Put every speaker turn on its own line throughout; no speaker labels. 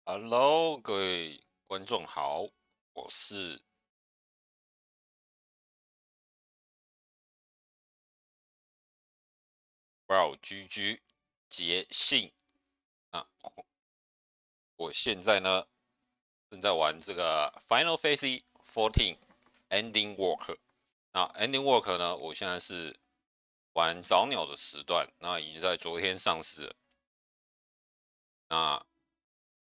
Hello，各位观众好，我是GG杰信啊。我现在呢正在玩这个Final Fantasy XIV endwalker。那 endwalker 呢，我现在是玩早鸟的时段，那已经在昨天上市了。那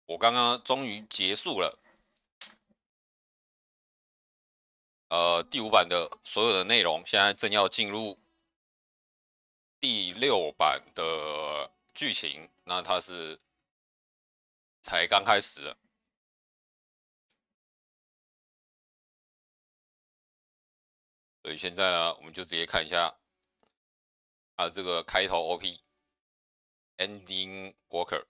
我刚刚终于结束了第5版的所有的内容，现在正要进入第6版的剧情。那它是才刚开始的。所以现在呢，我们就直接看一下它的这个开头 OP Ending Walker。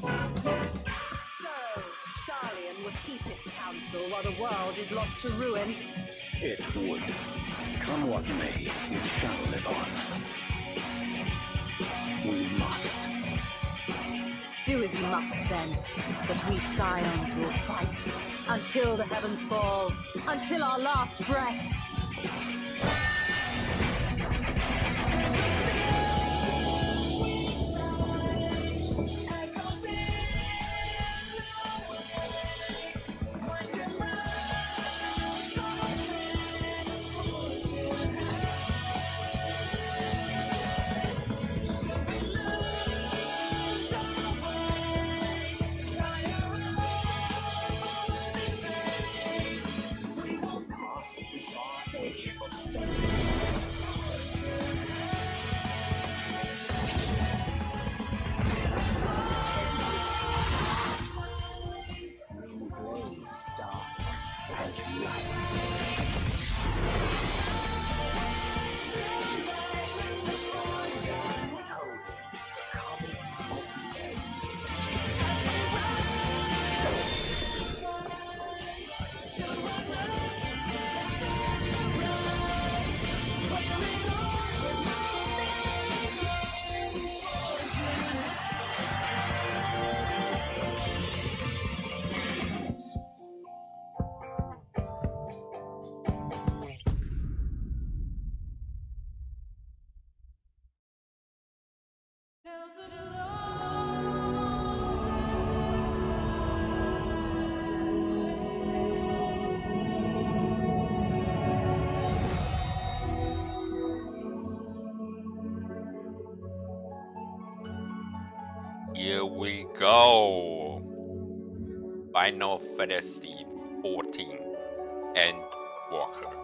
So, Charlian would keep its counsel while the world is lost to ruin.
It would. Come what may, we shall live on. We must.
Do as you must, then. But we Scions will fight until the heavens fall, until our last breath.
Here we go. Final Fantasy XIV endwalker.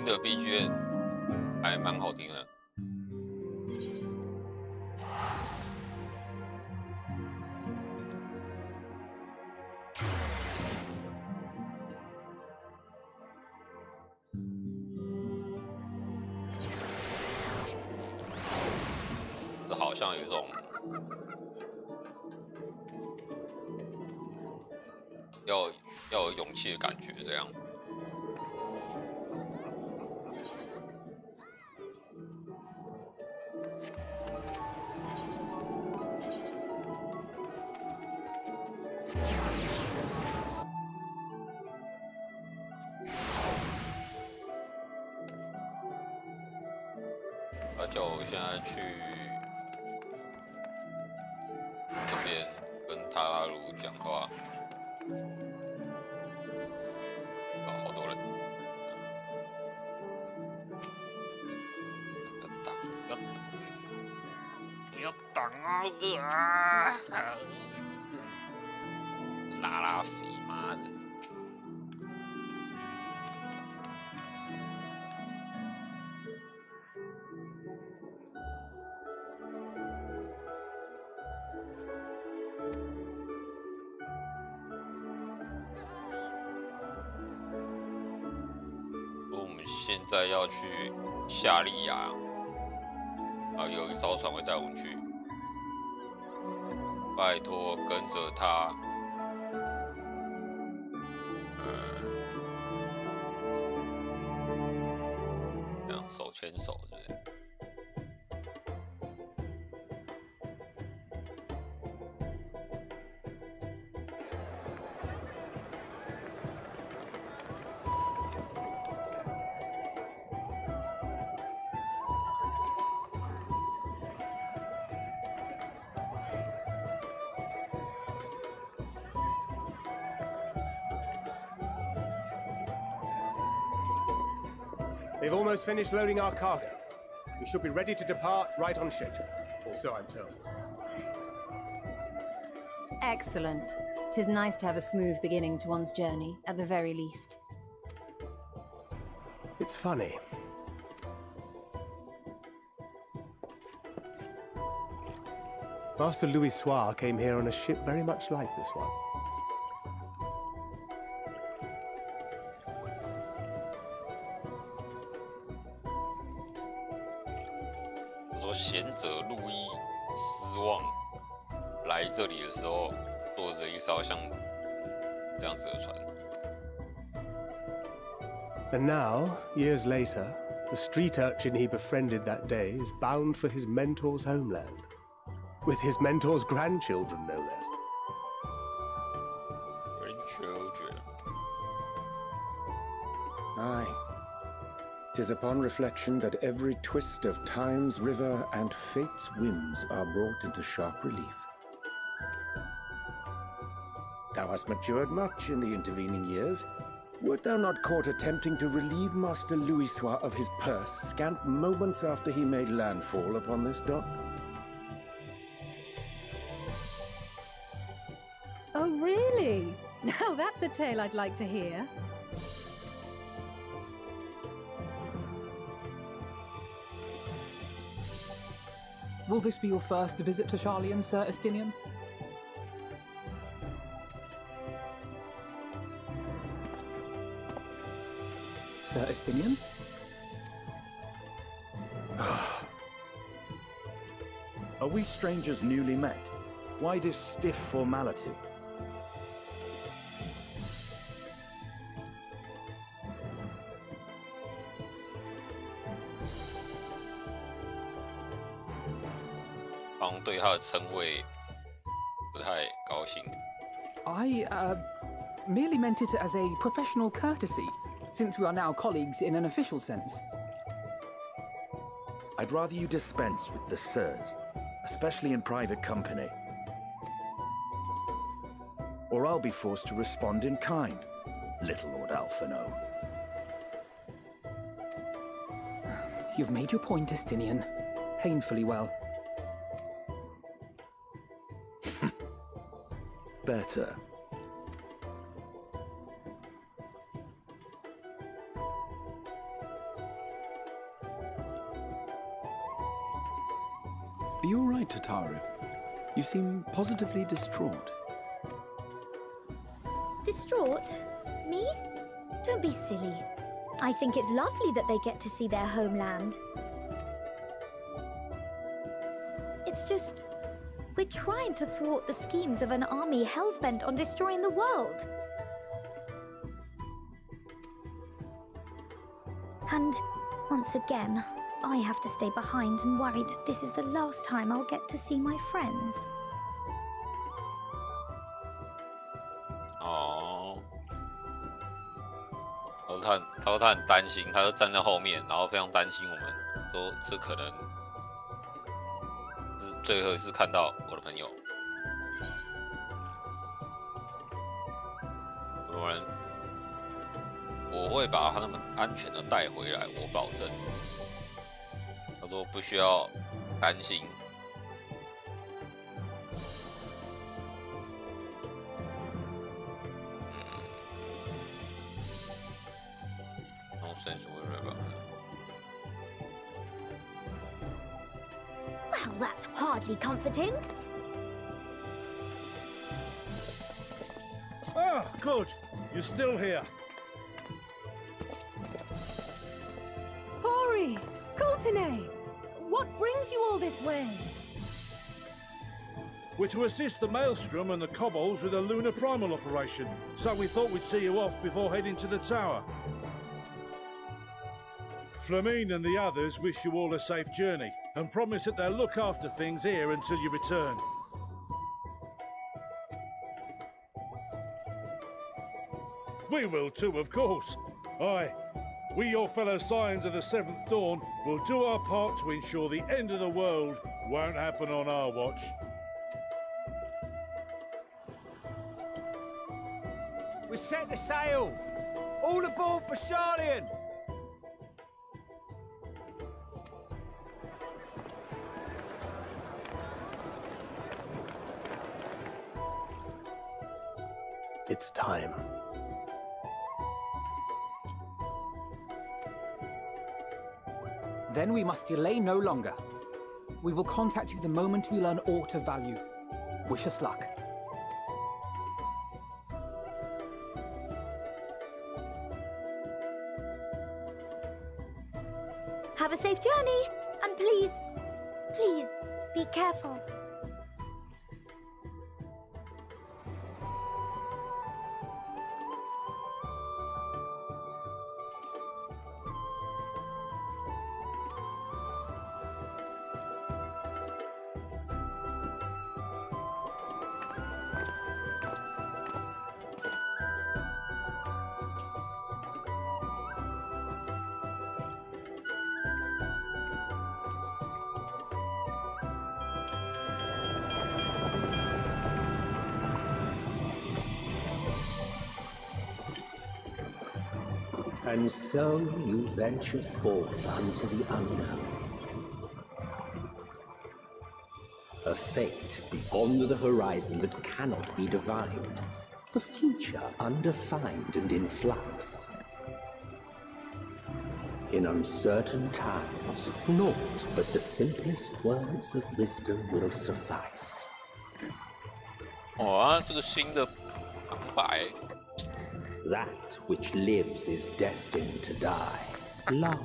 新的 BGM 还蛮好听的。这好像有一种要有勇气的感觉，这样。那就现在去那边跟塔拉鲁讲话。好多人，不要挡啊！拉肥，妈的！我们现在要去夏利亚，有一艘船会带我们去。拜托，跟着他。这样手牵手，对不对？They've
almost finished loading our cargo. We should be ready to depart right on schedule, or so I'm told.
Excellent. 'Tis nice to have a smooth beginning to one's journey, at the very least.
It's funny. Master Louis Soir came here on a ship very much like this one.
说贤者路易斯旺来这里的时候，坐着一艘像这样子的船。
And now, years later, the street urchin he befriended that day is bound for his mentor's homeland. With his mentor's grandchildren, no less.
Grandchildren.
Aye. 'Tis upon reflection that every twist of time's river and fate's whims are brought into sharp relief. Thou hast matured much in the intervening years. Wert thou not caught attempting to relieve Master Louis Soir of his purse scant moments after he made landfall upon this dock?
Oh, really? Now that's a tale I'd like to hear.
Will this be your first visit to Charlian, Sir Estinian? Sir Estinian?
Are we strangers newly met? Why this stiff formality?
对他的称谓不太高兴。
I merely meant it as a professional courtesy, since we are now colleagues in an official sense.
I'd rather you dispense with the sirs, especially in private company. Or I'll be forced to respond in kind, little Lord Alphino.
You've made your point, Estinian. Painfully well.
Better.
Are you all right, Tataru? You seem positively distraught.
Distraught? Me? Don't be silly. I think it's lovely that they get to see their homeland. It's just... we're trying to thwart the schemes of an army hellbent on destroying the world. And, once again, I have to stay behind and worry that this is the last time I'll get to see my friends.
哦，他说他很担心，他就站在后面，然后非常担心我们，说这可能是最后一次看到我的朋友。有人，我会把他们安全的带回来，我保证。他说不需要担心。No sense worry about that.
Well, that's hardly comforting.
Ah, good. You're still here.
Hori! Coulternay! What brings you all this way?
We're to assist the Maelstrom and the Kobolds with a lunar primal operation, so we thought we'd see you off before heading to the tower. Flamine and the others wish you all a safe journey, and promise that they'll look after things here until you return. We will too, of course. Aye. We, your fellow Scions of the Seventh Dawn, will do our part to ensure the end of the world won't happen on our watch.
We're set to sail! All aboard for Charlian!
It's time.
Then we must delay no longer. We will contact you the moment we learn aught of value. Wish us luck.
Have a safe journey, and please, please, be careful.
And so you venture forth unto the unknown. A fate beyond the horizon that cannot be divined. A future undefined and in flux. In uncertain times, naught but the simplest words of wisdom will suffice.
哦啊，这个新的旁白。
That which lives is destined to die. Love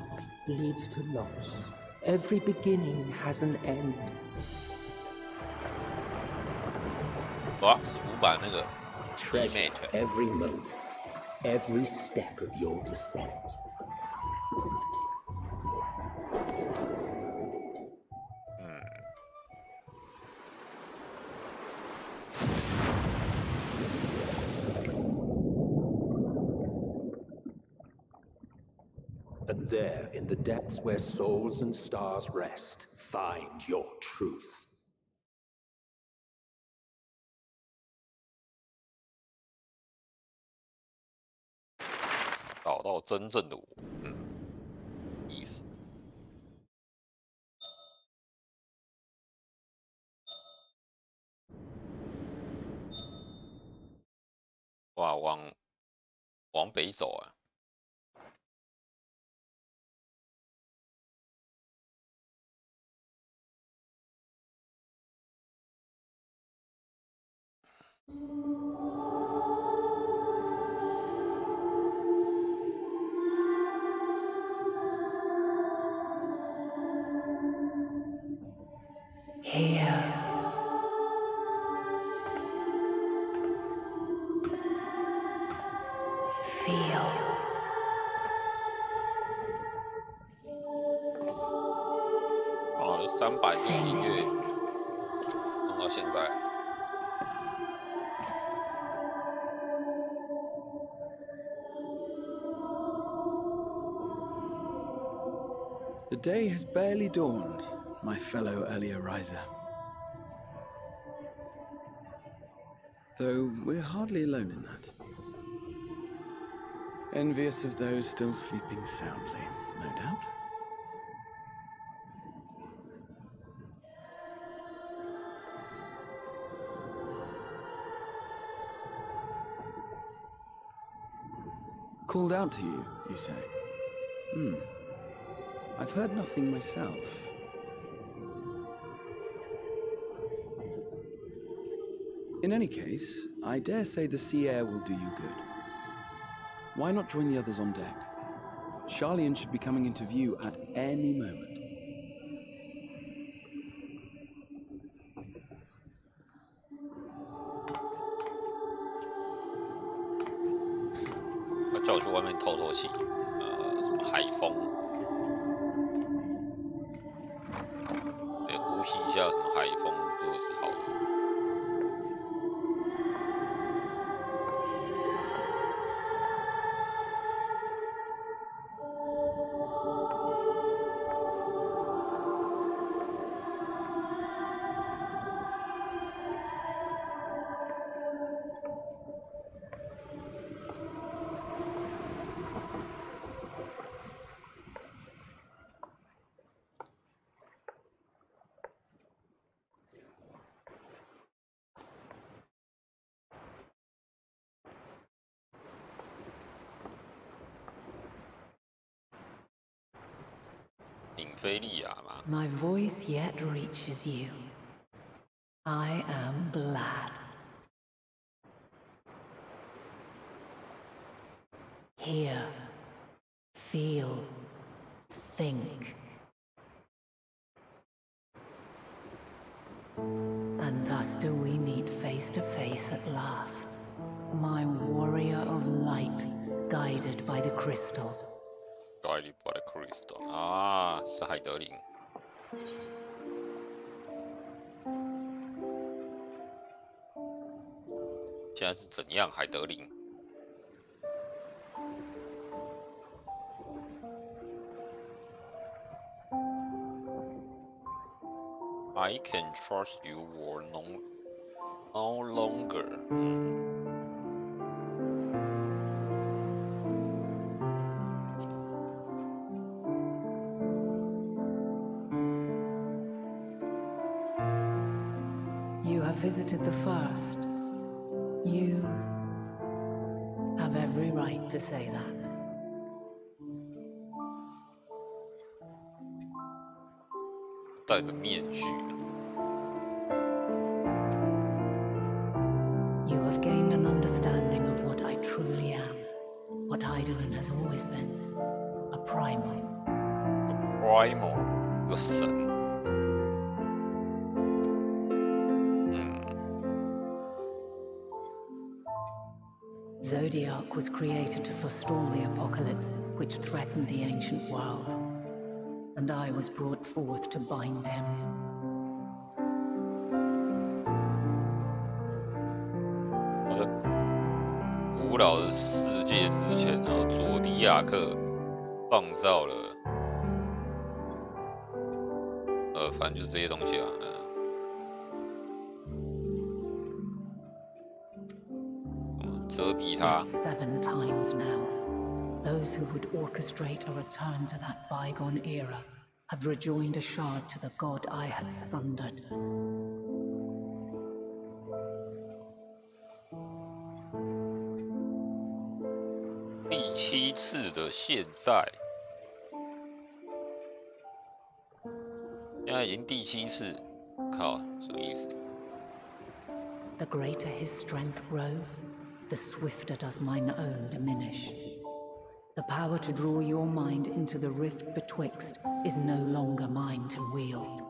leads to loss. Every beginning has an end.
哇，是5版那个
Treasure every moment, every step of your descent. And there, in the depths where souls and stars rest, find your truth.
找到真正的我，意思。哇，往北走啊！
Here. Feel.
300多音乐弄到现在。
The day has barely dawned, my fellow earlier riser. Though we're hardly alone in that. Envious of those still sleeping soundly, no doubt. Called out to you, you say? I've heard nothing myself. In any case, I dare say the sea air will do you good. Why not join the others on deck? Charlian should be coming into view at any moment.
他叫我去外面透透气，什么海风，得呼吸一下什么海风就是好的。引菲利亚嘛。
My voice yet reaches you. I am glad. Hear, feel, think. And thus do we meet face to face at last. My warrior of light, guided by the crystal.
Guided by the crystal 啊，是海德林。现在是怎样，海德林？ I can trust you or no longer.
You have visited the first. You have every right to say that.
戴着面具。
You have gained an understanding of what I truly am, what Eidolon has always been, a primal.
A primal， 个神。
Zodiac was created to forestall the apocalypse which threatened the ancient world, and I was brought forth to bind him.
古老的世界之前，然后佐迪亚克创造了，反正就是这些东西啊，遮蔽它。
7 times now, those who would orchestrate a return to that bygone era have rejoined a shard to the god I had sundered.
第7次的现在，现在已经第7次，靠，什么意思？
The greater his strength grows, the swifter does mine own diminish. The power to draw your mind into the rift betwixt is no longer mine to wield.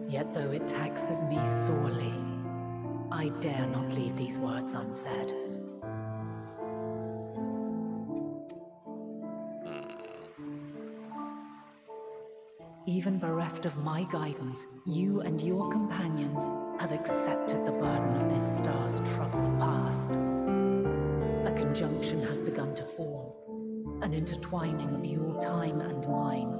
Yet though it taxes me sorely, I dare not leave these words unsaid. Even bereft of my guidance, you and your companions have accepted the burden of this star's troubled past. A conjunction has begun to form, an intertwining of your time and mine.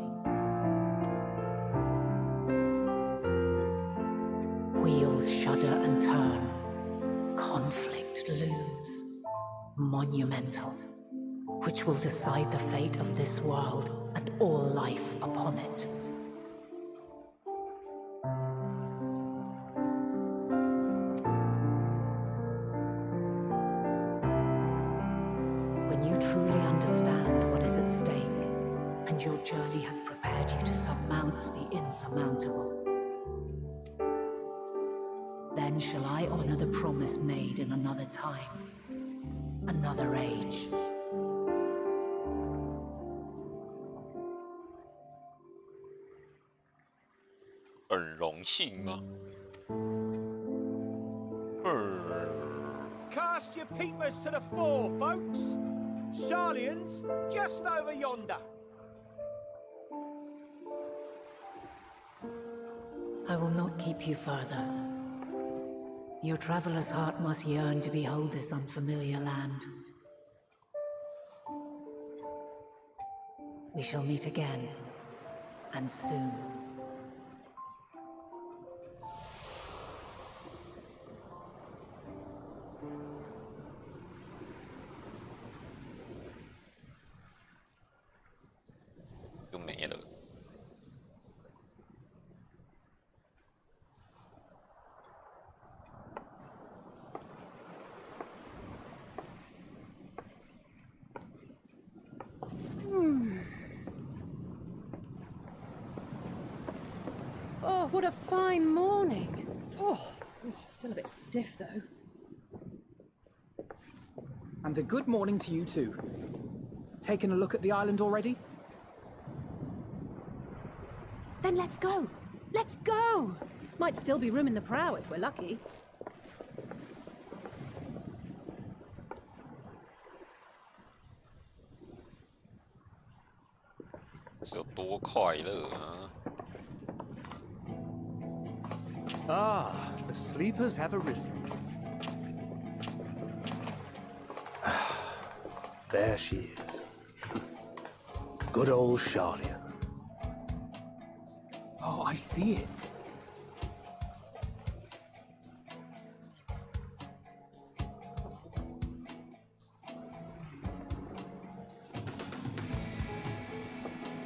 Wheels shudder and turn. Conflict looms, monumental, which will decide the fate of this world and all life upon it. When you truly understand what is at stake, and your journey has prepared you to surmount the insurmountable, then shall I honor the promise made in another time, another age.
很荣幸吗？
Cast your peepers to the fore, folks. Sharlian's just over yonder.
I will not keep you further. Your traveler's heart must yearn to behold this unfamiliar land. We shall meet again, and soon.
Oh, what a fine morning. Oh, still a bit stiff though.
And a good morning to you too. Taken a look at the island already?
Then let's go. Let's go. Might still be room in the prow if we're lucky.
Ah, the sleepers have arisen. There she is. Good old Sharlian.
Oh, I see it.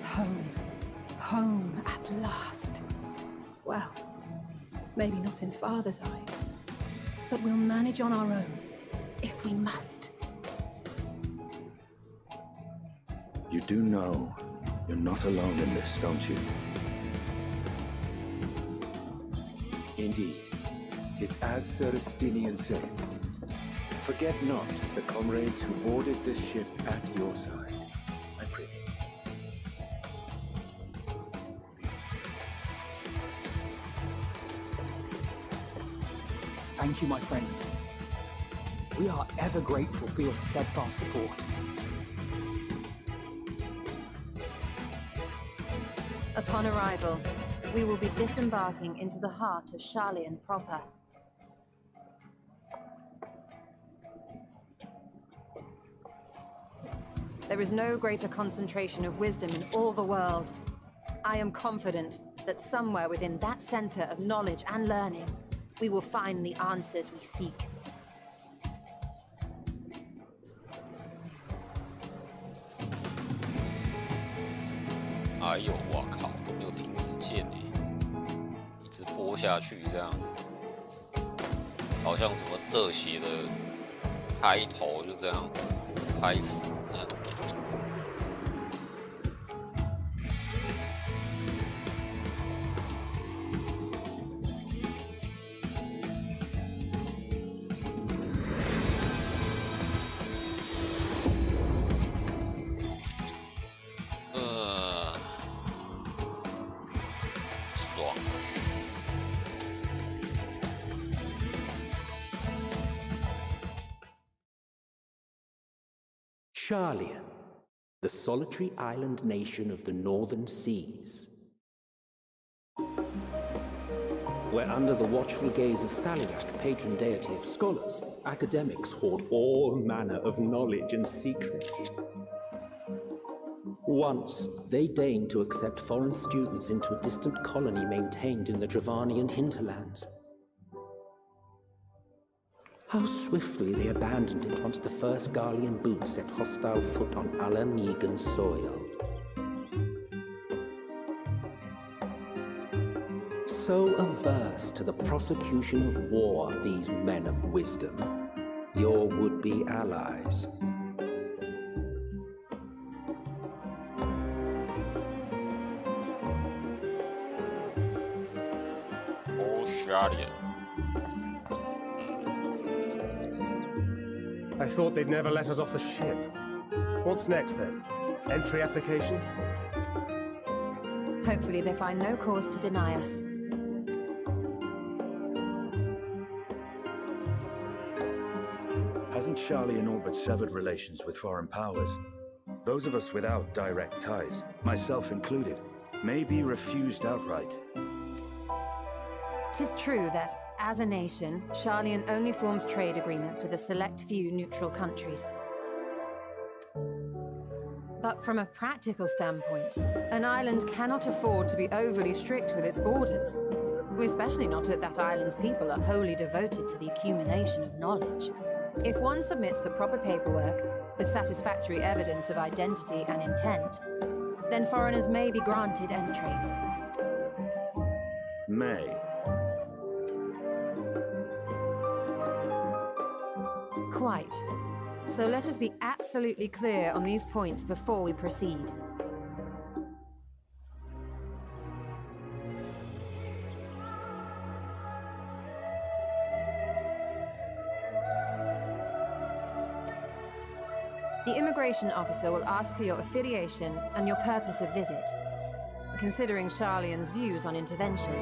Home. Home at last. Well, maybe not in Father's eyes, but we'll manage on our own, if we must.
You do know you're not alone in this, don't you? Indeed, 'tis as Sir Estinian said. Forget not the comrades who boarded this ship at your side, I prithee.
Thank you, my friends. We are ever grateful for your steadfast support.
Upon arrival, we will be disembarking into the heart of Sharlian proper. There is no greater concentration of wisdom in all the world. I am confident that somewhere within that center of knowledge and learning, we will find the answers we seek.
哎呦，我靠，都没有停止键哎，一直播下去这样，好像什么热血的开头就这样开始。爽。
Sharlian, the solitary island nation of the northern seas. Where under the watchful gaze of Thaliak, patron deity of scholars, academics hoard all manner of knowledge and secrets. Once, they deigned to accept foreign students into a distant colony maintained in the Dravanian hinterlands. How swiftly they abandoned it once the first Garlean boot set hostile foot on Alamegan soil. So averse to the prosecution of war, these men of wisdom, your would-be allies.
Oh, Sharlian.
I thought they'd never let us off the ship. What's next then? Entry applications?
Hopefully they find no cause to deny us.
Hasn't Sharlian all but severed relations with foreign powers? Those of us without direct ties, myself included, may be refused outright.
'Tis true that, as a nation, Sharlian only forms trade agreements with a select few neutral countries. But from a practical standpoint, an island cannot afford to be overly strict with its borders, especially not if that island's people are wholly devoted to the accumulation of knowledge. If one submits the proper paperwork, with satisfactory evidence of identity and intent, then foreigners may be granted entry.
May.
Quite. So let us be absolutely clear on these points before we proceed. The immigration officer will ask for your affiliation and your purpose of visit. Considering Sharlian's views on intervention,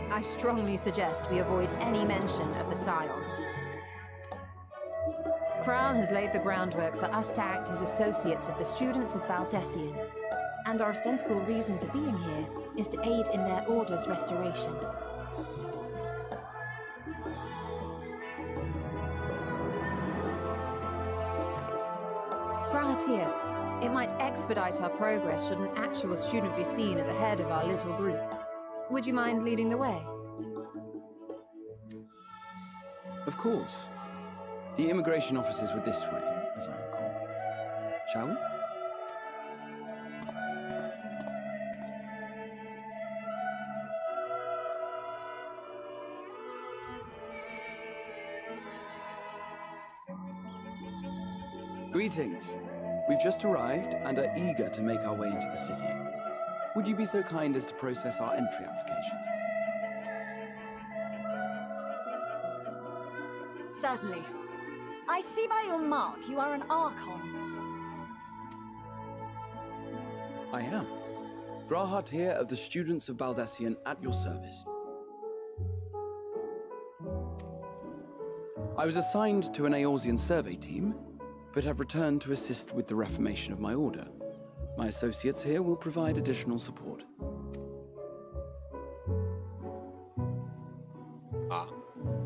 I strongly suggest we avoid any mention of the Scions. Crown has laid the groundwork for us to act as associates of the students of Baldessian, and our ostensible reason for being here is to aid in their order's restoration. Right here. It might expedite our progress should an actual student be seen at the head of our little group. Would you mind leading the way?
Of course. The immigration offices were this way, as I recall. Shall we? Greetings. We've just arrived and are eager to make our way into the city. Would you be so kind as to process our entry applications?
Certainly. I see by your mark you are an Archon.
I am. Grahat here of the students of Baldessian at your service. I was assigned to an Eorzean survey team, but have returned to assist with the reformation of my order. My associates here will provide additional support.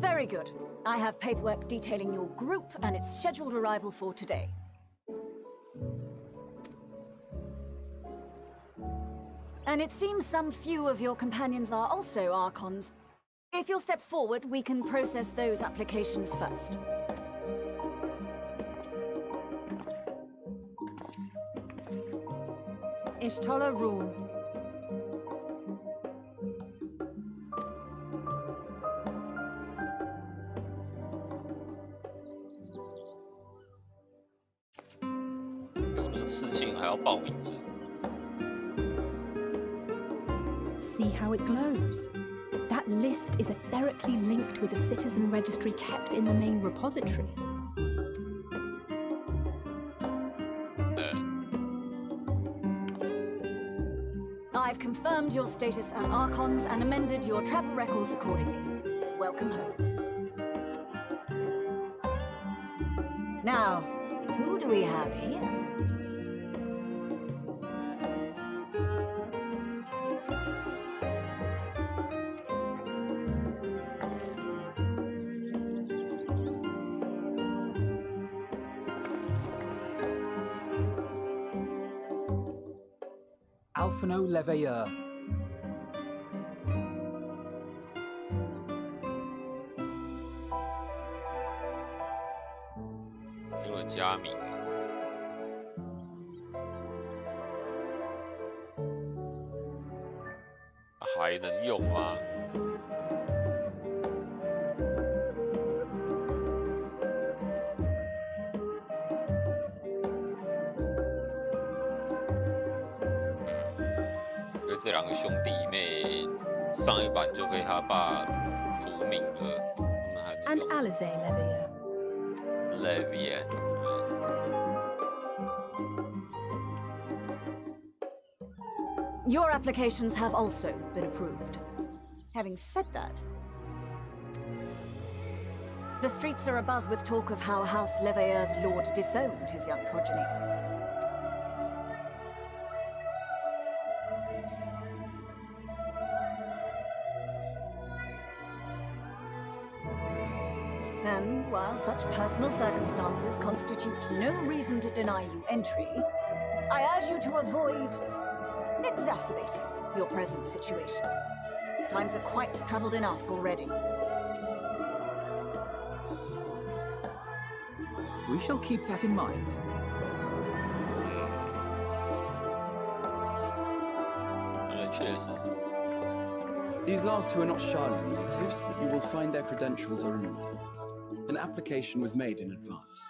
Very good. I have paperwork detailing your group and its scheduled arrival for today. And it seems some few of your companions are also Archons. If you'll step forward, we can process those applications first.
Ishtola rule.
信还要报名字。
See how it glows. That list is etherically linked with a citizen registry kept in the main repository.
I've confirmed your status as Archons and amended your travel records accordingly. Welcome home. Now, who do we have here?
Alphino Leveilleur.
英文加名。还能用吗？这两个兄弟妹上一版就被他爸除名了，他们还能
And
用
Alize Leveilleur.
Levian。Your
applications have also been approved. Having said that, the streets are abuzz with talk of how House Leveilleur's lord disowned his young progeny. And while such personal circumstances constitute no reason to deny you entry, I urge you to avoid exacerbating your present situation. Times are quite troubled enough already.
We shall keep that in mind.
These last two are not Charlian natives, but you will find their credentials are in order. An application was made in advance.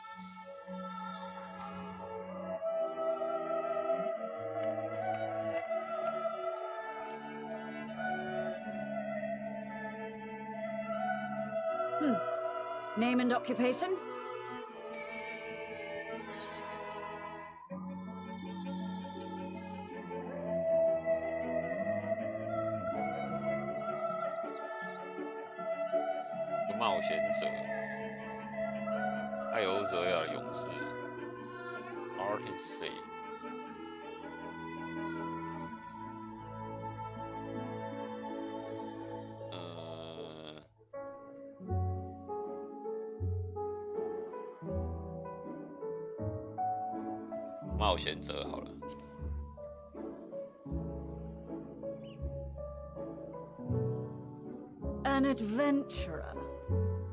Name and occupation?
The 冒险者，艾欧泽亚勇士 ，Artist。冒险者好了。
An adventurer.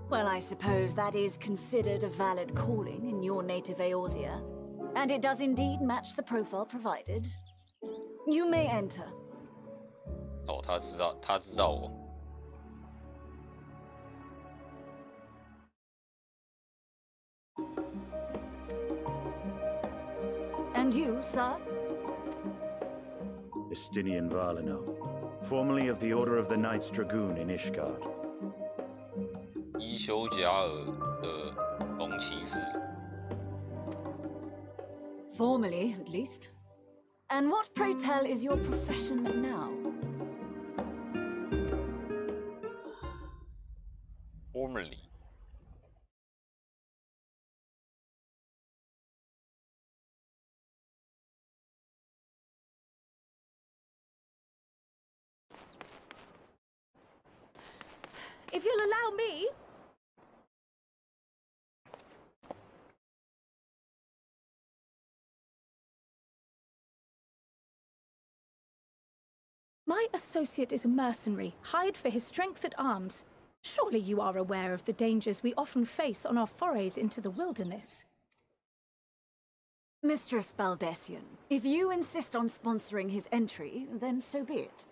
Well, I suppose that is considered a valid calling in your native Eorzea, and it does indeed match the profile provided. You may enter.
哦，他知道我。
And you, sir?
Estinian Valino, formerly of the Order of the Knights Dragoon in Ishgard.
伊修贾尔的龙骑士。
Formerly, at least. And what, pray tell, is your profession now?
Formerly.
If you'll allow me... My associate is a mercenary, hired for his strength at arms. Surely you are aware of the dangers we often face on our forays into the wilderness.
Mistress Baldessian, if you insist on sponsoring his entry, then so be it.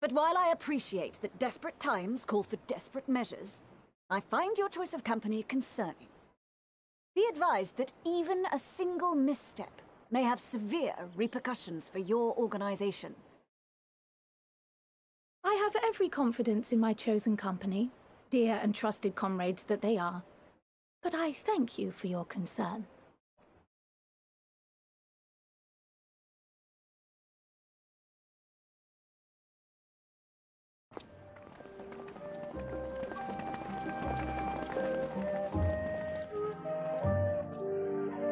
But while I appreciate that desperate times call for desperate measures, I find your choice of company concerning. Be advised that even a single misstep may have severe repercussions for your organization.
I have every confidence in my chosen company, dear and trusted comrades that they are. But I thank you for your concern.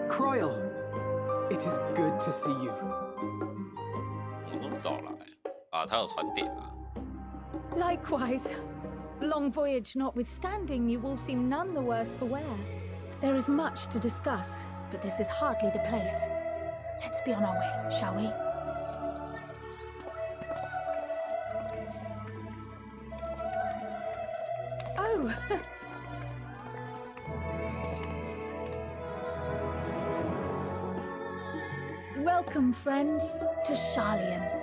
Croyle, it is good to see you.
怎么那么早来啊？他有传点啊。
Likewise. Long voyage notwithstanding, you all seem none the worse for wear. There is much to discuss, but this is hardly the place. Let's be on our way, shall we? Oh! Welcome, friends, to Charlian.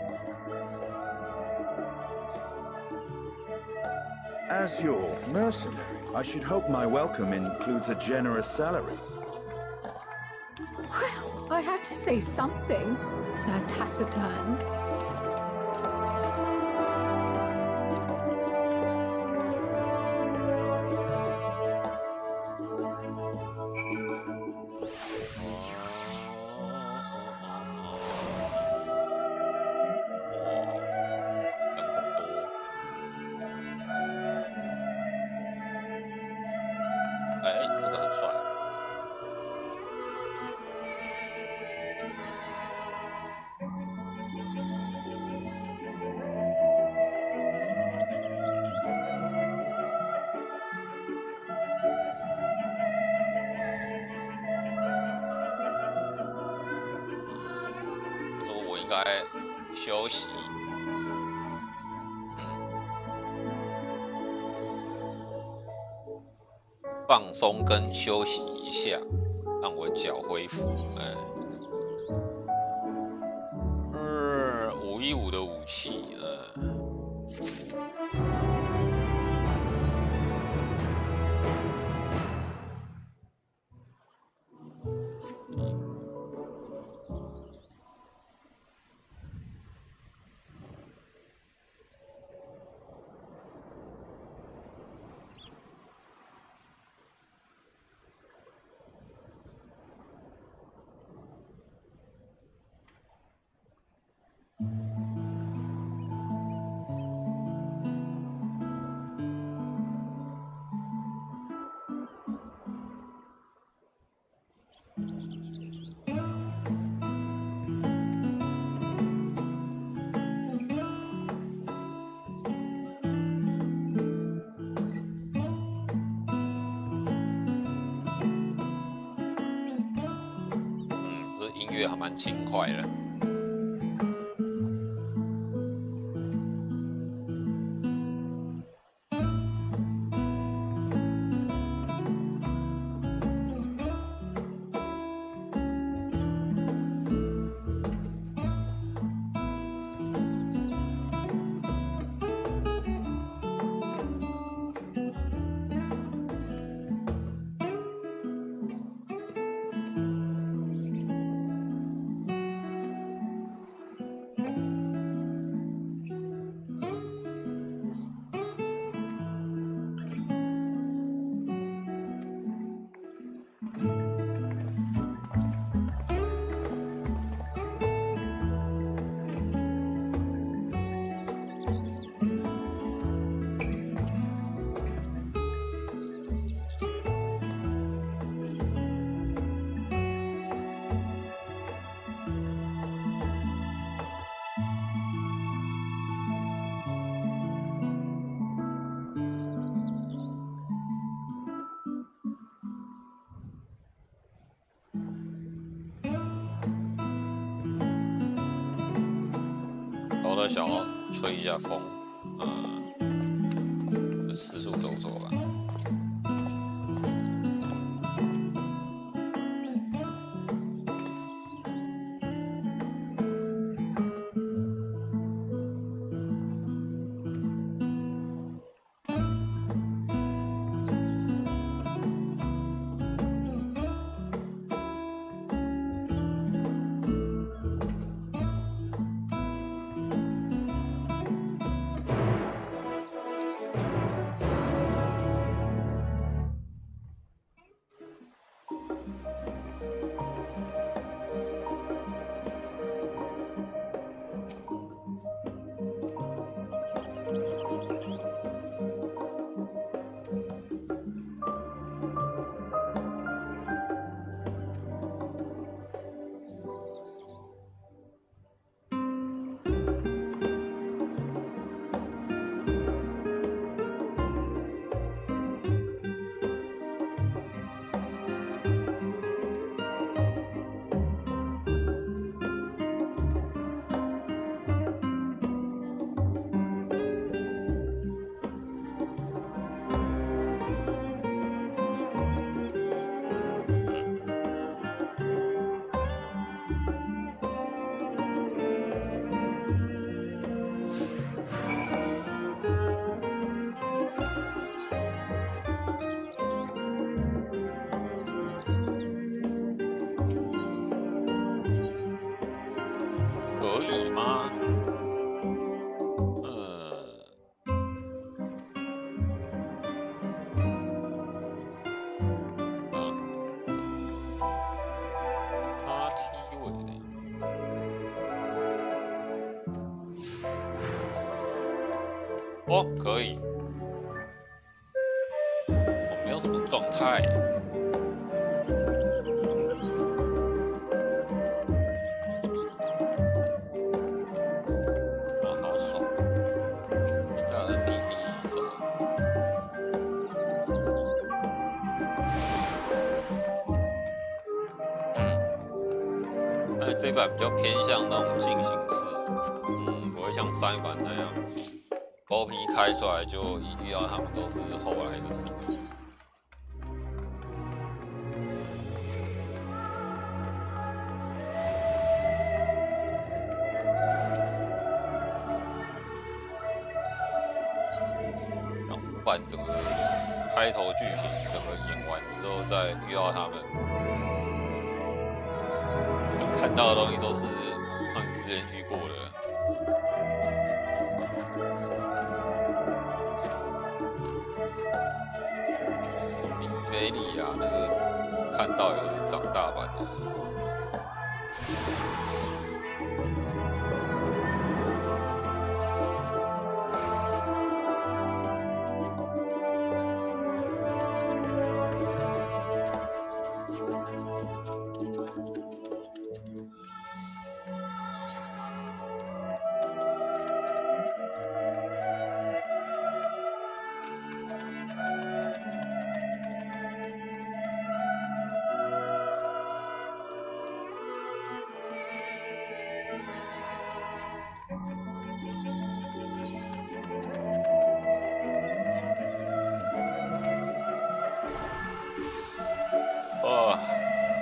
As your mercenary, I should hope my welcome includes a generous salary.
Well, I had to say something, Sir Taciturn.
休息。放松跟休息一下，让我脚恢复。515的武器，音乐还蛮轻快的。我想要吹一下风，四处走走吧。哦，可以。我没有什么状态。哇，好爽！你在 NPC 什么？但是这一版比较偏向那种进行式，不会像上一版那样。OP 开出来就一遇到他们都是后来的事。然后5版整个开头剧情整个演完之后，再遇到他们，就看到的东西都是你之前遇过的。菲利啊，那个看到有长大版的。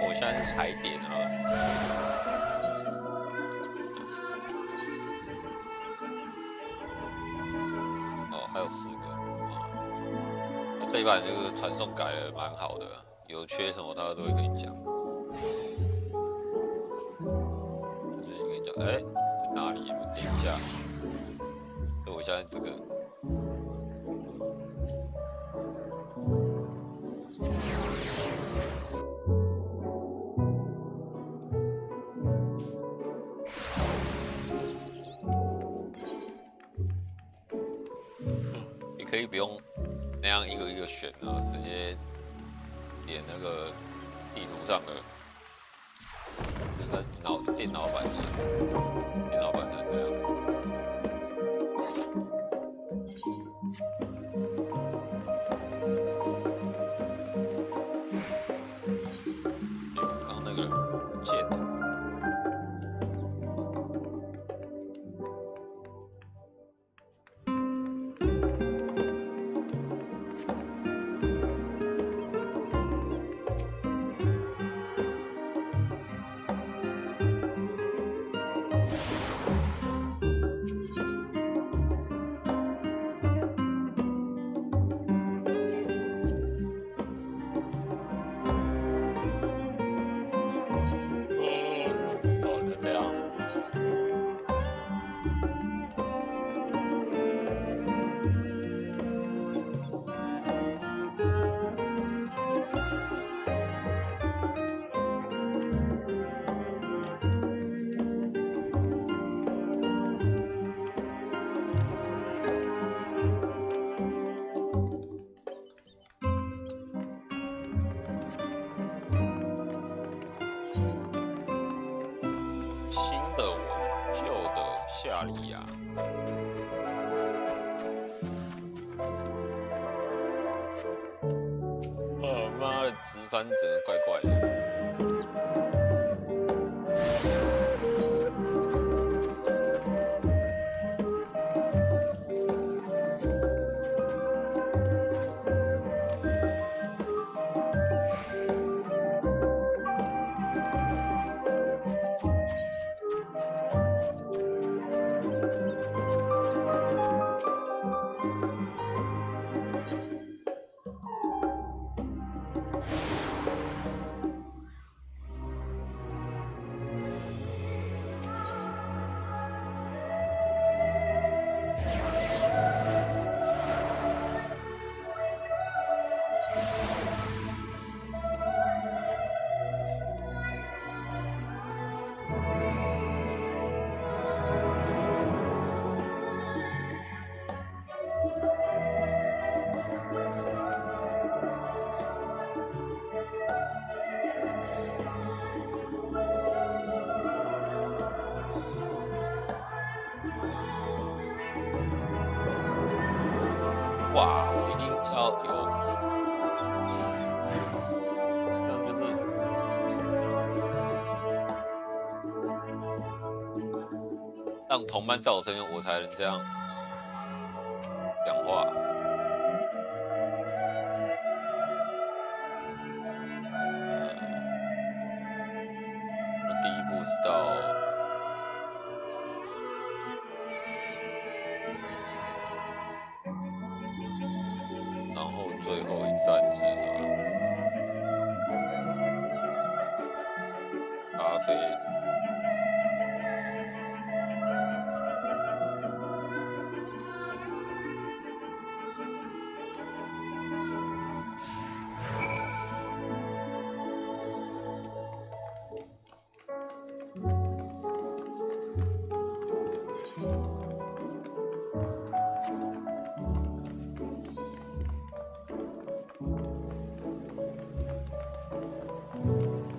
我现在是踩点啊。哦，还有4个。那这一版这个传送改的蛮好的，有缺什么他都会跟你讲。就是跟你讲，在哪里？点一下。所以我现在这个。可以不用那样一个一个选啊，直接点那个地图上的，应该电脑版的这样。刚刚那个不见了。夏利亚。妈的，直翻整个怪怪的。哇，我一定要有，这样就是让同伴在我身边，我才能这样讲话。第一步是到。 最后一站是什么？咖啡。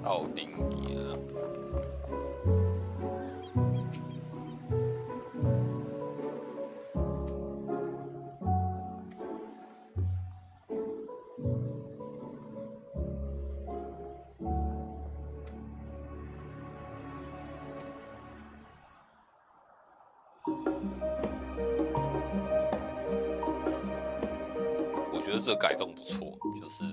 奥丁爷啊，我觉得这个改动不错，就是。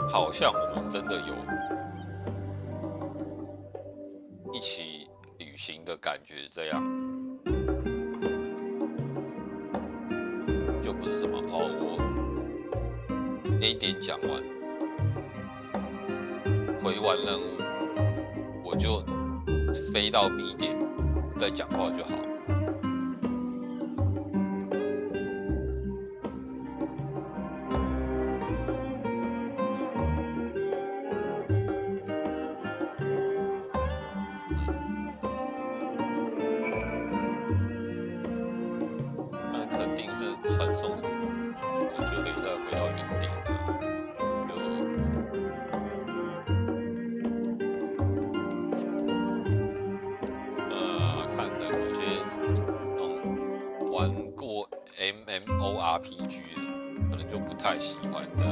好像我们真的有一起旅行的感觉，这样就不是什么哦，我 A 点讲完，回完任务，我就飞到 B 点再讲话就好。 RPG 可能就不太喜欢的。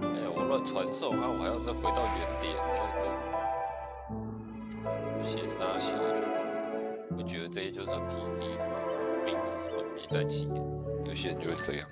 哎呀，我乱传送啊，我还要再回到原点，有些傻小就会觉得这些就是 NPC 什么名字什么没在记，有些人就会这样。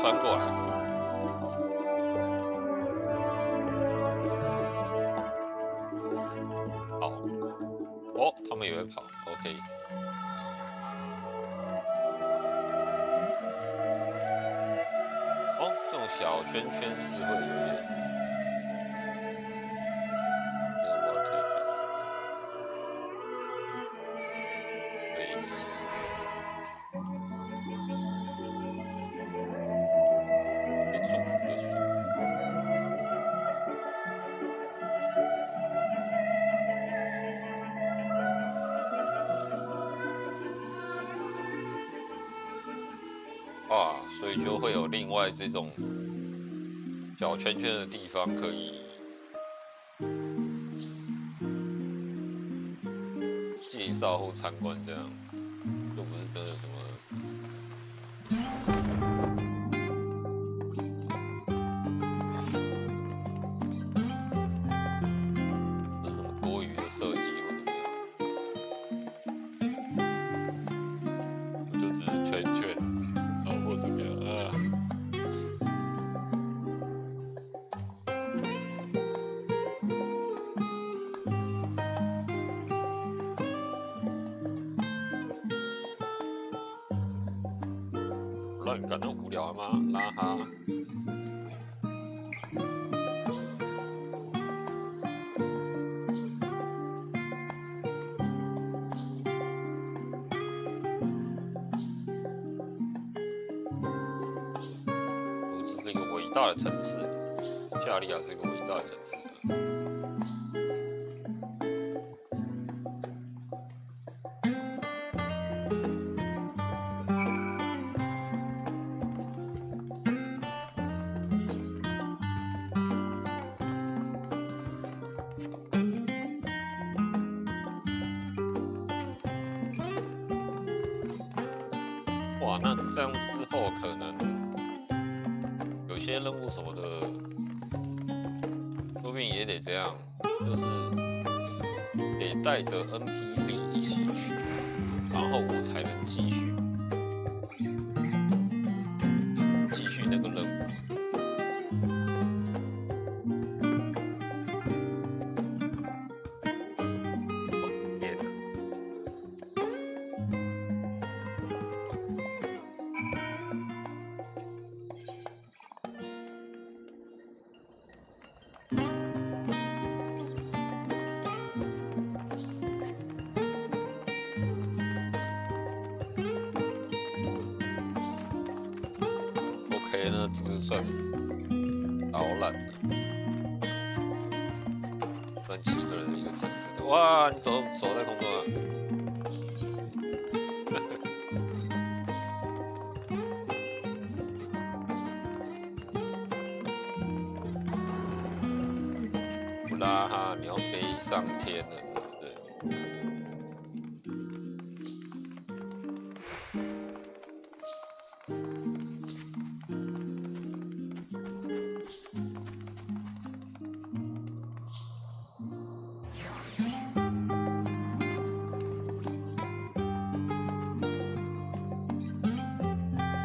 穿过来。好，哦，他们也会跑 ，OK。哦，这种小圈圈是会有点。 啊，所以就会有另外这种小圈圈的地方可以介绍或参观这样，又不是真的什么。多余的设计或怎么样，就只是圈圈，然后或怎么样乱感到无聊吗？拉哈。大的城市，夏利亚是一个伟大的城市。哇，那这样之后可能。有些任务什么的，说不定也得这样，就是得带着 NPC 一起去，然后我才能继续那个任务。那这个算导览的，算几个人的一个城市的。哇，你走在空中啊！布拉哈，你要飞上天了，对不对？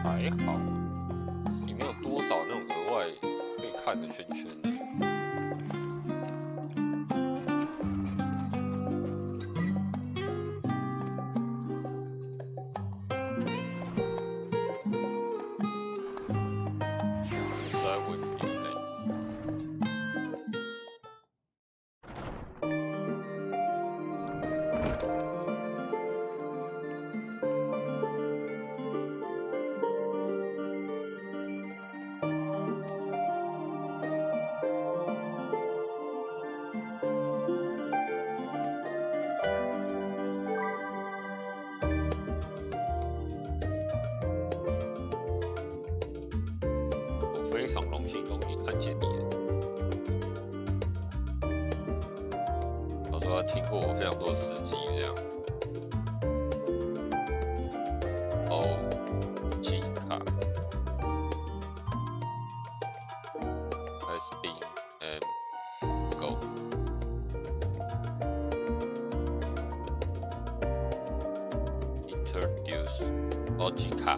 还好，里面有多少那种额外可以看的圈圈呢？实在会有点累。非常荣幸容易看见你了。他说他听过我非常多事迹，这样。记卡 has been go。Introduce 记卡。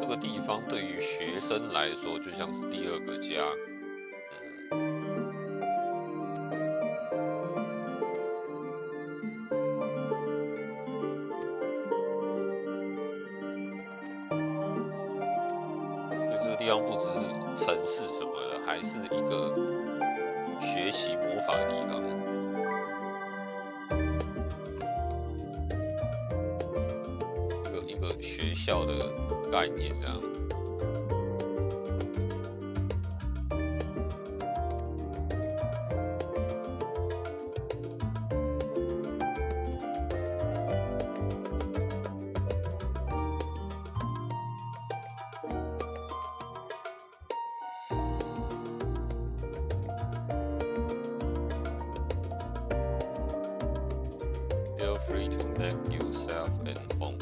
这个地方对于学生来说就像是第二个家。所以这个地方不止城市什么的，还是一个学习魔法的地方。一个学校的概念这样。Feel free to make yourself at home.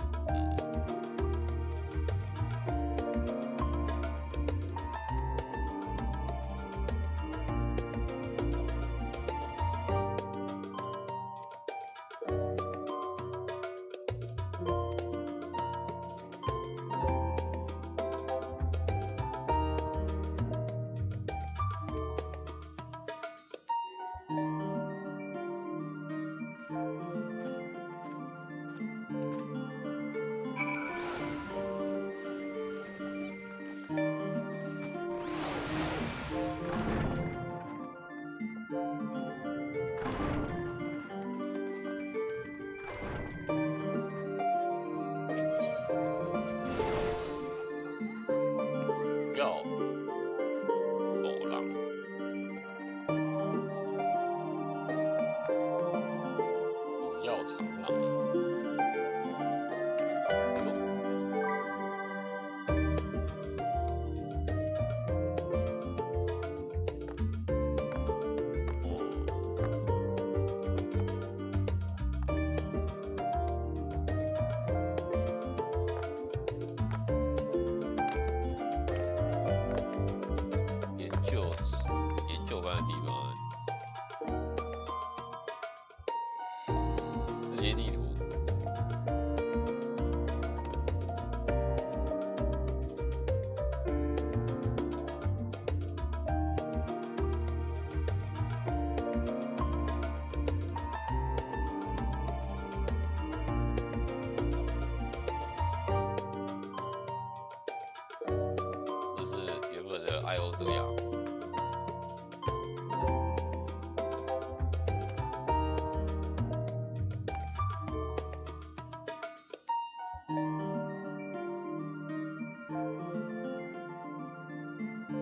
艾欧这样。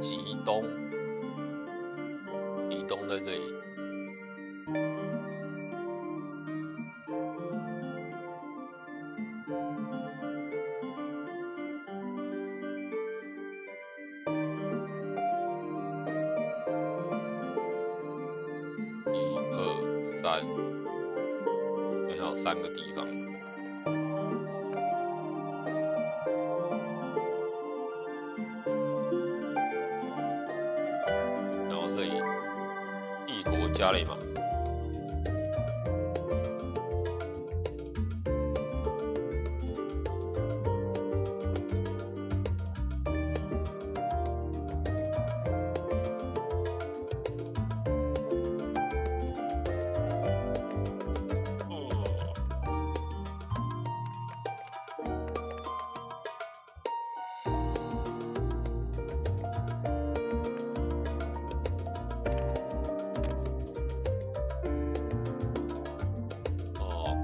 极东，极东在这里。3个地方，然后这里异国加雷嘛，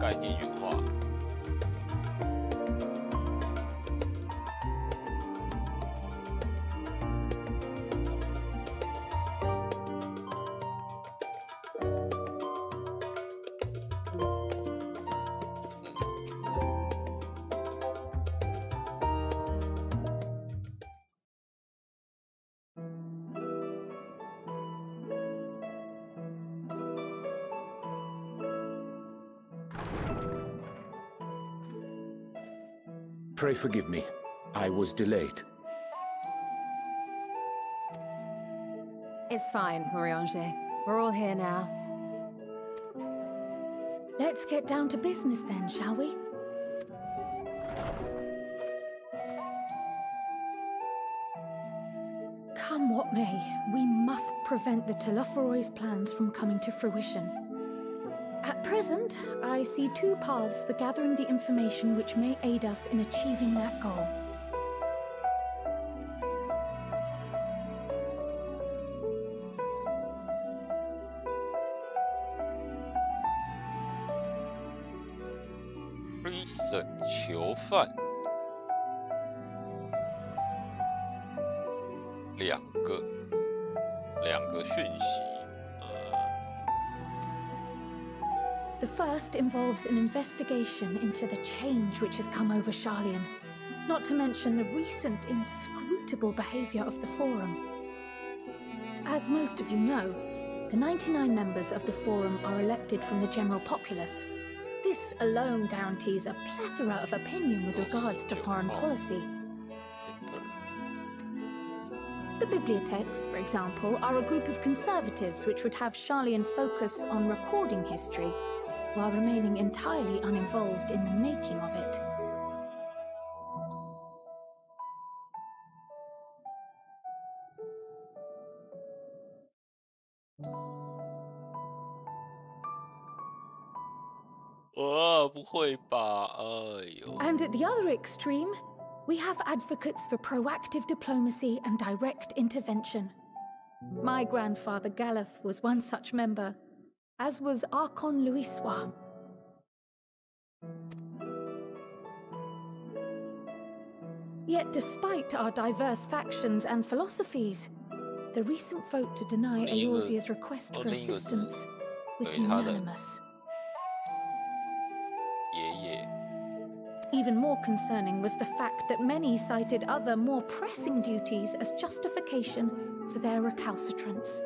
概念原画。
Pray forgive me. I was delayed.
It's fine, Moriange. We're all here now.
Let's get down to business then, shall we? Come what may, we must prevent the Telophoroi's plans from coming to fruition. At present, I see two paths for gathering the information which may aid us in achieving that goal.
Prison 囚犯，两个讯息。
The first involves an investigation into the change which has come over Sharlayan, not to mention the recent inscrutable behavior of the Forum. As most of you know, the 99 members of the Forum are elected from the general populace. This alone guarantees a plethora of opinion with regards to foreign policy. The bibliotheques, for example, are a group of conservatives which would have Sharlayan focus on recording history, while remaining entirely uninvolved in the making of it. And at the other extreme, we have advocates for proactive diplomacy and direct intervention. My grandfather Galef was one such member, as was Archon Louisois. Yet despite our diverse factions and philosophies, the recent vote to deny Eorzea's request for assistance was unanimous. Even more concerning was the fact that many cited other, more pressing duties as justification for their recalcitrance.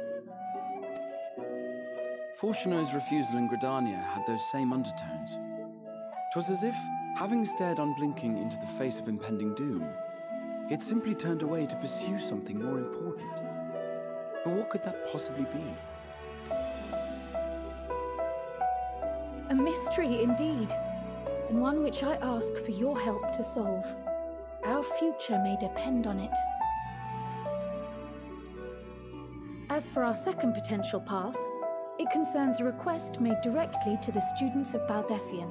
Fortuno's refusal in Gridania had those same undertones. 'Twas as if, having stared unblinking into the face of impending doom, he had simply turned away to pursue something more important. But what could that possibly be?
A mystery indeed, and one which I ask for your help to solve. Our future may depend on it. As for our second potential path, it concerns a request made directly to the students of Baldessian.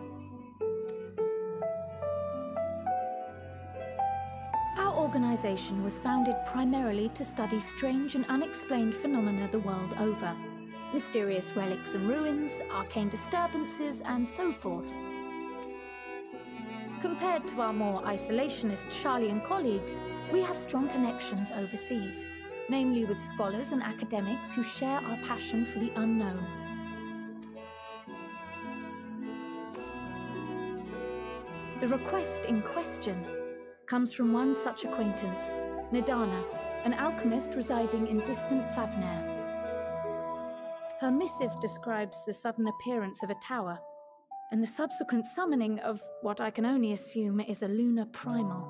Our organization was founded primarily to study strange and unexplained phenomena the world over. Mysterious relics and ruins, arcane disturbances, and so forth. Compared to our more isolationist Sharlayan colleagues, we have strong connections overseas, namely with scholars and academics who share our passion for the unknown. The request in question comes from one such acquaintance, Nadana, an alchemist residing in distant Favner. Her missive describes the sudden appearance of a tower, and the subsequent summoning of what I can only assume is a lunar primal.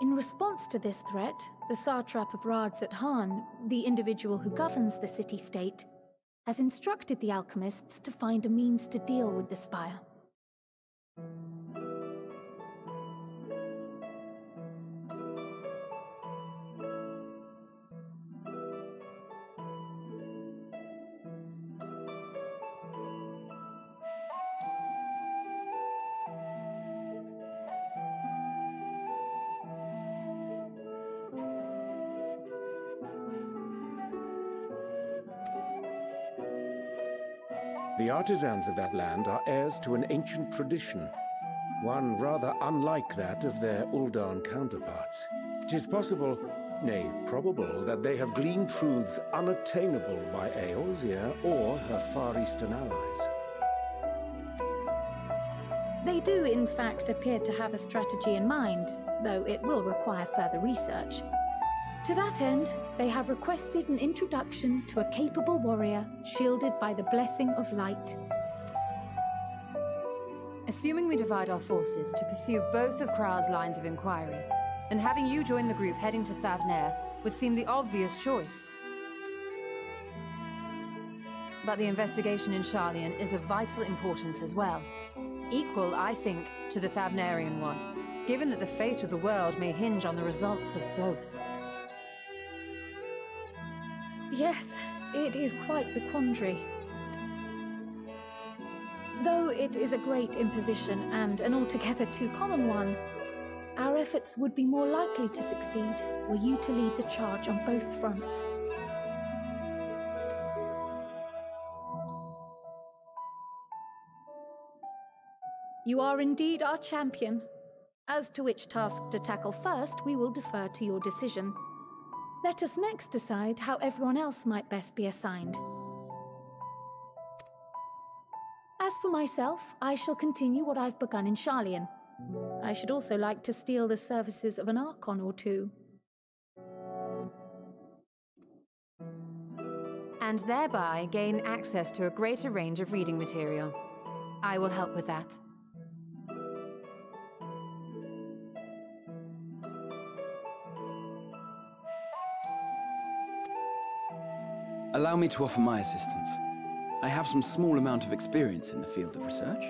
In response to this threat, the satrap of Radzat-Han, the individual who governs the city-state, has instructed the alchemists to find a means to deal with the spire.
The artisans of that land are heirs to an ancient tradition, one rather unlike that of their Uldan counterparts. It is possible, nay, probable, that they have gleaned truths unattainable by Eorzea or her Far Eastern allies.
They do, in fact, appear to have a strategy in mind, though it will require further research. To that end, they have requested an introduction to a capable warrior shielded by the blessing of light.
Assuming we divide our forces to pursue both of Kral's lines of inquiry, then having you join the group heading to Thavnair would seem the obvious choice. But the investigation in Sharlayan is of vital importance as well. Equal, I think, to the Thavnarian one, given that the fate of the world may hinge on the results of both.
Yes, it is quite the quandary. Though it is a great imposition and an altogether too common one, our efforts would be more likely to succeed were you to lead the charge on both fronts. You are indeed our champion. As to which task to tackle first, we will defer to your decision. Let us next decide how everyone else might best be assigned. As for myself, I shall continue what I've begun in Sharlayan. I should also like to steal the services of an Archon or two.
And thereby gain access to a greater range of reading material. I will help with that.
Allow me to offer my assistance. I have some small amount of experience in the field of research.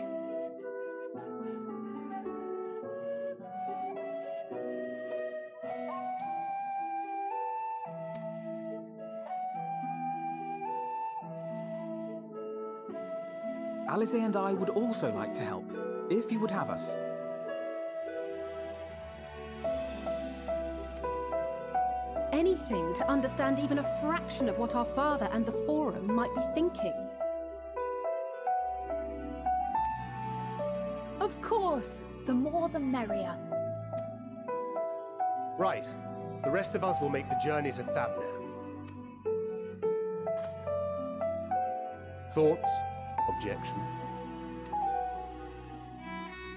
Alice and I would also like to help, if you would have us.
Anything to understand even a fraction of what our father and the Forum might be thinking. Of course, the more the merrier.
Right. The rest of us will make the journey to Thavner. Thoughts? Objections?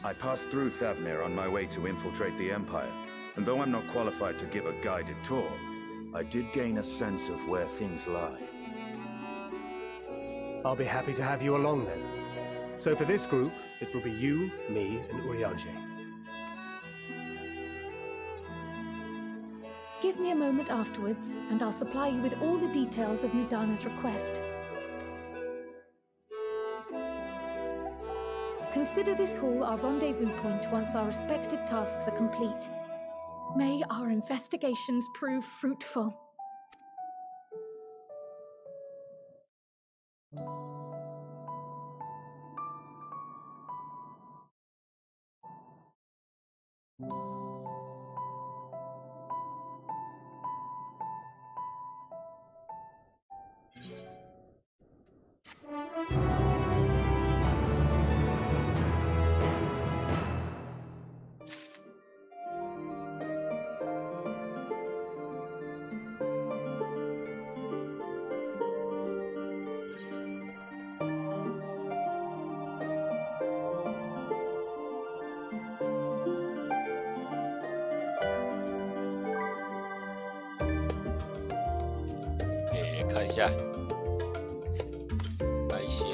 I passed through Thavner on my way to infiltrate the Empire, and though I'm not qualified to give a guided tour, I did gain a sense of where things lie.
I'll be happy to have you along then. So for this group, it will be you, me, and Urianger.
Give me a moment afterwards, and I'll supply you with all the details of Nidana's request. Consider this hall our rendezvous point once our respective tasks are complete. May our investigations prove fruitful.
看一下白箱。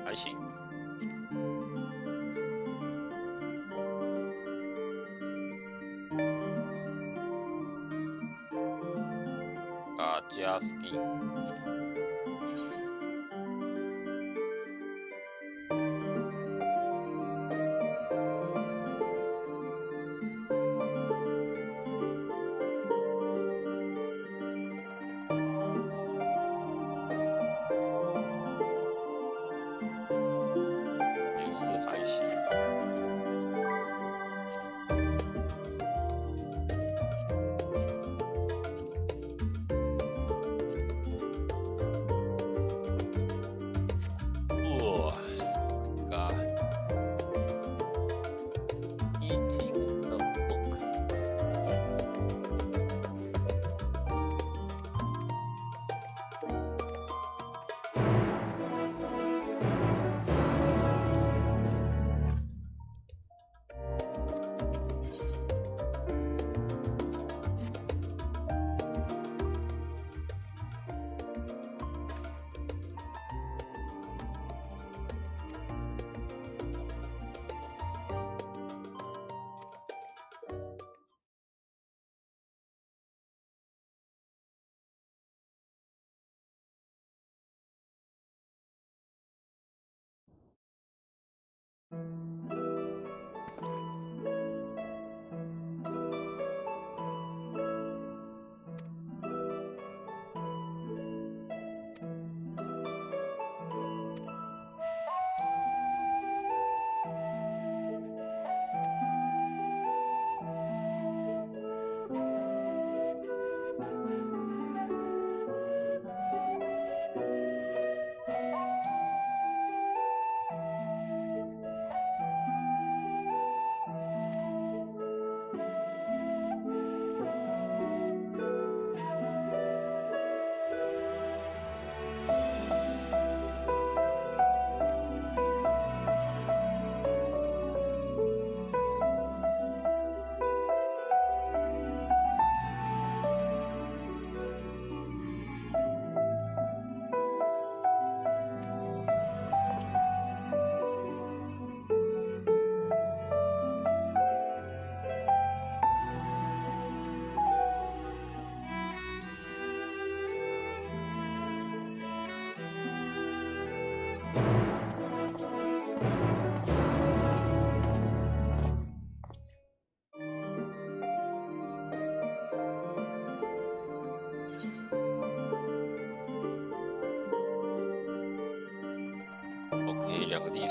还行。加 skin。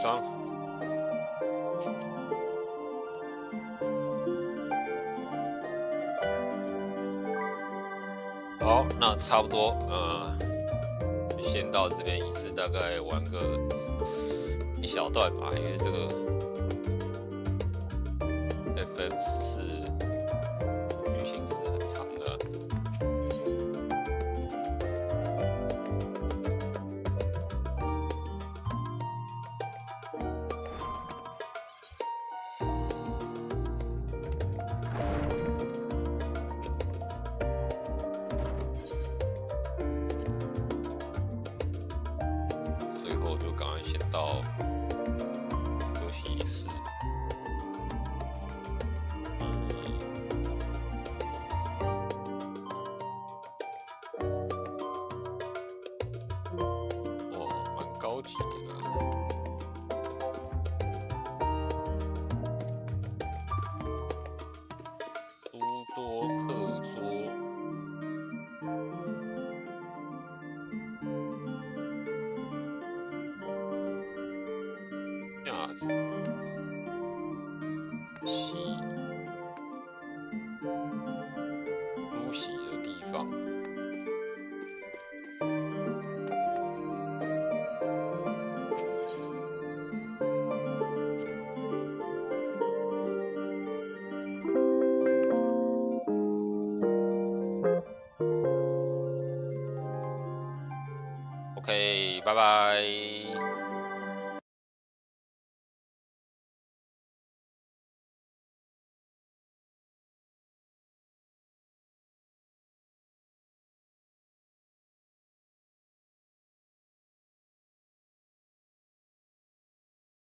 伤。好，那差不多，先到这边，一次大概玩个一小段吧，因为这个 FF14旅行是很长的。最后就赶快先到休息室。哇，蛮高级的。诸多课桌。架子、梳洗的地方。OK， 拜拜。